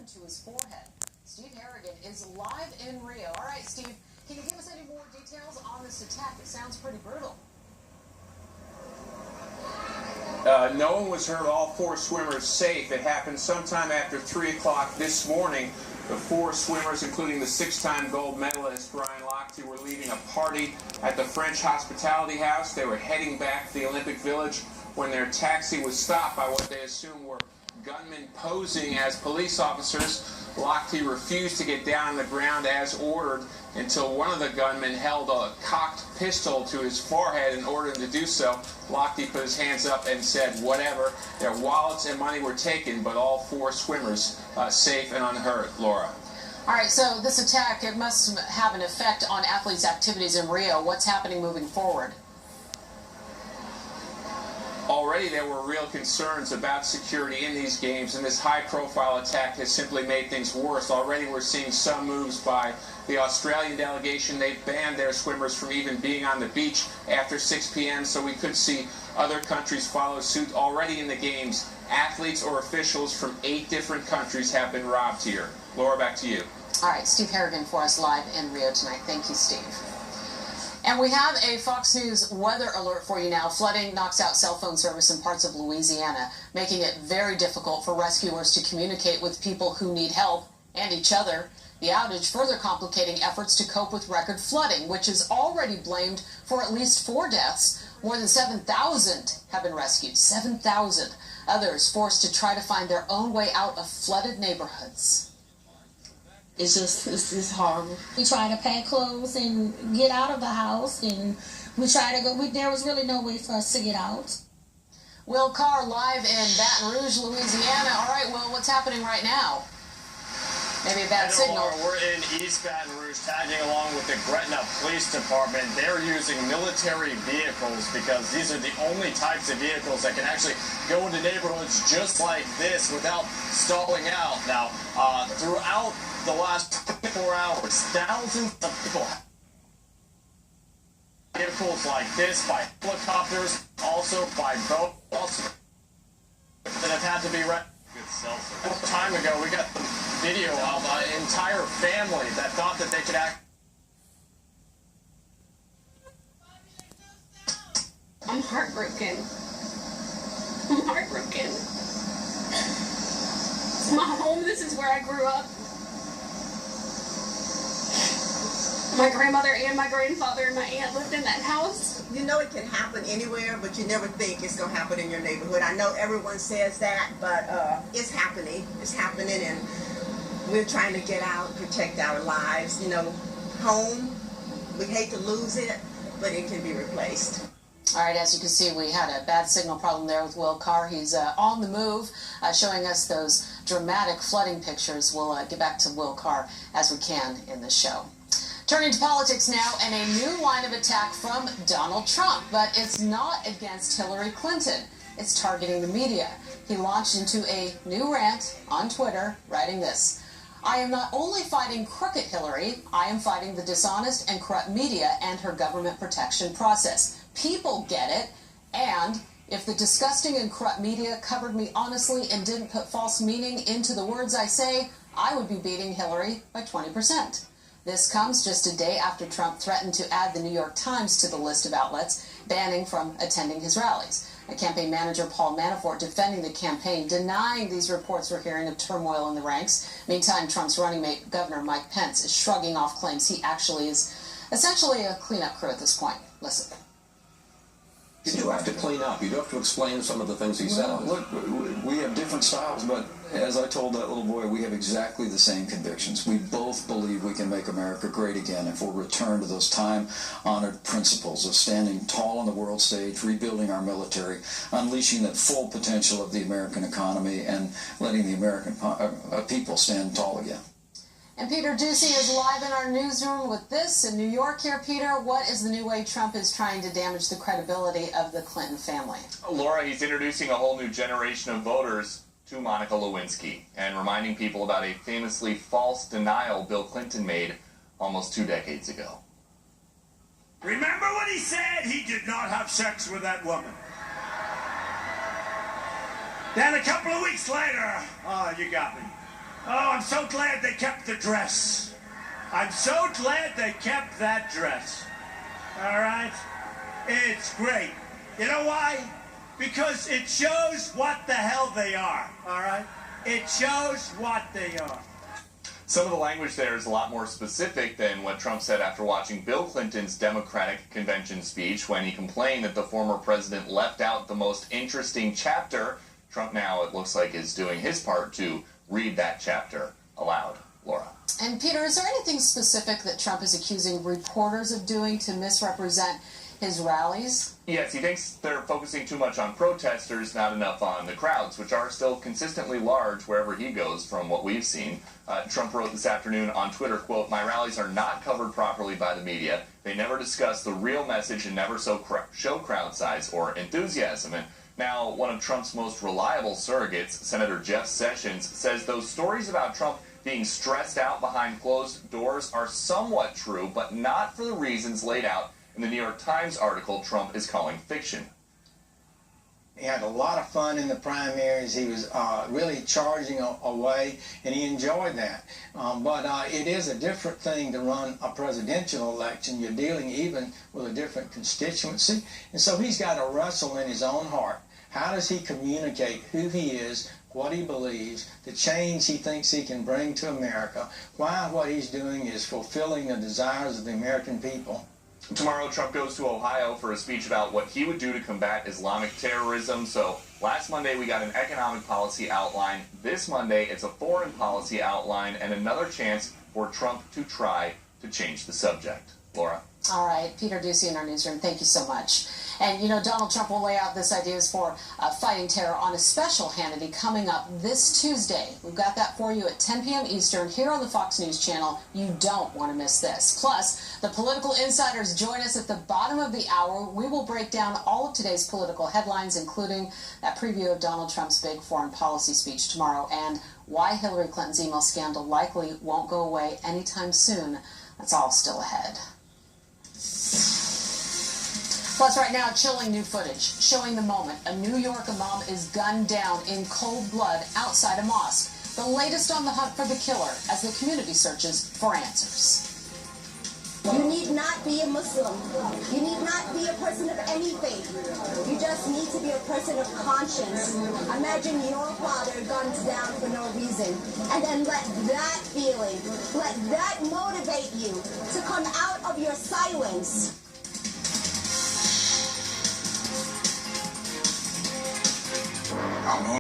happened to his forehead. Steve Harrigan is live in Rio. All right, Steve, can you give us any more details on this attack? It sounds pretty brutal. No one was hurt. All four swimmers safe. It happened sometime after 3 o'clock this morning. The four swimmers, including the six-time gold medalist Brian Lochte, were leaving a party at the French Hospitality House. They were heading back to the Olympic Village when their taxi was stopped by what they assumed were gunmen posing as police officers. Lochte refused to get down on the ground as ordered until one of the gunmen held a cocked pistol to his forehead and ordered him to do so. Lochte put his hands up and said, whatever. Their wallets and money were taken, but all four swimmers safe and unhurt. Laura. All right, so this attack, it must have an effect on athletes' activities in Rio. What's happening moving forward? Already there were real concerns about security in these games, and this high-profile attack has simply made things worse. Already we're seeing some moves by the Australian delegation. They've banned their swimmers from even being on the beach after 6 p.m., so we could see other countries follow suit. Already in the games, athletes or officials from 8 different countries have been robbed here. Laura, back to you. All right, Steve Harrigan for us live in Rio tonight. Thank you, Steve. And we have a Fox News weather alert for you now. Flooding knocks out cell phone service in parts of Louisiana, making it very difficult for rescuers to communicate with people who need help and each other. The outage further complicating efforts to cope with record flooding, which is already blamed for at least 4 deaths. More than 7,000 have been rescued. 7,000. Others forced to try to find their own way out of flooded neighborhoods. It's just horrible. We try to pack clothes and get out of the house, and we try to go. There was really no way for us to get out. Will Carr live in Baton Rouge, Louisiana. All right, Will, what's happening right now? Maybe a bad signal. Laura, we're in East Baton Rouge, tagging along with the Gretna Police Department. They're using military vehicles because these are the only types of vehicles that can actually go into neighborhoods just like this without stalling out. Now, throughout the last 24 hours, thousands of people vehicles like this, by helicopters, also by boats, that have had to be a time ago, we got the video of an entire family that thought that they could act. I'm heartbroken. I'm heartbroken. It's my home. This is where I grew up. My grandmother and my grandfather and my aunt lived in that house. You know it can happen anywhere, but you never think it's going to happen in your neighborhood. I know everyone says that, but it's happening. It's happening, and we're trying to get out, protect our lives. You know, home, we hate to lose it, but it can be replaced. All right, as you can see, we had a bad signal problem there with Will Carr. He's on the move, showing us those dramatic flooding pictures. We'll get back to Will Carr as we can in the show. Turning to politics now, and a new line of attack from Donald Trump, but it's not against Hillary Clinton. It's targeting the media. He launched into a new rant on Twitter, writing this: I am not only fighting crooked Hillary, I am fighting the dishonest and corrupt media and her government protection process. People get it, and if the disgusting and corrupt media covered me honestly and didn't put false meaning into the words I say, I would be beating Hillary by 20%. This comes just a day after Trump threatened to add the New York Times to the list of outlets banning from attending his rallies. A campaign manager, Paul Manafort, defending the campaign, denying these reports we're hearing of turmoil in the ranks. Meantime, Trump's running mate, Governor Mike Pence, is shrugging off claims he actually is essentially a cleanup crew at this point. Listen. You do have to clean up. You do have to explain some of the things he said. Look, we have different styles, but as I told that little boy, we have exactly the same convictions. We both believe we can make America great again if we'll return to those time-honored principles of standing tall on the world stage, rebuilding our military, unleashing the full potential of the American economy, and letting the American people stand tall again. And Peter Ducey is live in our newsroom with this in New York here. Peter, what is the new way Trump is trying to damage the credibility of the Clinton family? Laura, he's introducing a whole new generation of voters to Monica Lewinsky and reminding people about a famously false denial Bill Clinton made almost 2 decades ago. Remember what he said? He did not have sex with that woman. Then a couple of weeks later, oh, you got me. Oh, I'm so glad they kept the dress. I'm so glad they kept that dress. All right? It's great. You know why? Because it shows what the hell they are. All right? It shows what they are. Some of the language there is a lot more specific than what Trump said after watching Bill Clinton's Democratic Convention speech when he complained that the former president left out the most interesting chapter. Trump now, it looks like, is doing his part to read that chapter aloud. Laura. And Peter, is there anything specific that Trump is accusing reporters of doing to misrepresent his rallies? Yes, he thinks they're focusing too much on protesters, not enough on the crowds, which are still consistently large wherever he goes from what we've seen. Trump wrote this afternoon on Twitter, quote, "My rallies are not covered properly by the media. They never discuss the real message and never show crowd size or enthusiasm." And now, one of Trump's most reliable surrogates, Senator Jeff Sessions, says those stories about Trump being stressed out behind closed doors are somewhat true, but not for the reasons laid out in the New York Times article Trump is calling fiction. He had a lot of fun in the primaries. He was really charging away, and he enjoyed that. But it is a different thing to run a presidential election. You're dealing even with a different constituency. And so he's got to wrestle in his own heart. How does he communicate who he is, what he believes, the change he thinks he can bring to America, why what he's doing is fulfilling the desires of the American people? Tomorrow, Trump goes to Ohio for a speech about what he would do to combat Islamic terrorism. So last Monday, we got an economic policy outline. This Monday, it's a foreign policy outline and another chance for Trump to try to change the subject. Laura. All right, Peter Ducey in our newsroom, thank you so much. And, you know, Donald Trump will lay out this ideas for fighting terror on a special Hannity coming up this Tuesday. We've got that for you at 10 p.m. Eastern here on the Fox News Channel. You don't want to miss this. Plus, the political insiders join us at the bottom of the hour. We will break down all of today's political headlines, including that preview of Donald Trump's big foreign policy speech tomorrow and why Hillary Clinton's email scandal likely won't go away anytime soon. That's all still ahead. Plus, right now, chilling new footage showing the moment a New York imam is gunned down in cold blood outside a mosque. The latest on the hunt for the killer as the community searches for answers. You need not be a Muslim. You need not be a person of any faith. You just need to be a person of conscience. Imagine your father guns down for no reason. And then let that feeling, let that motivate you to come out of your silence.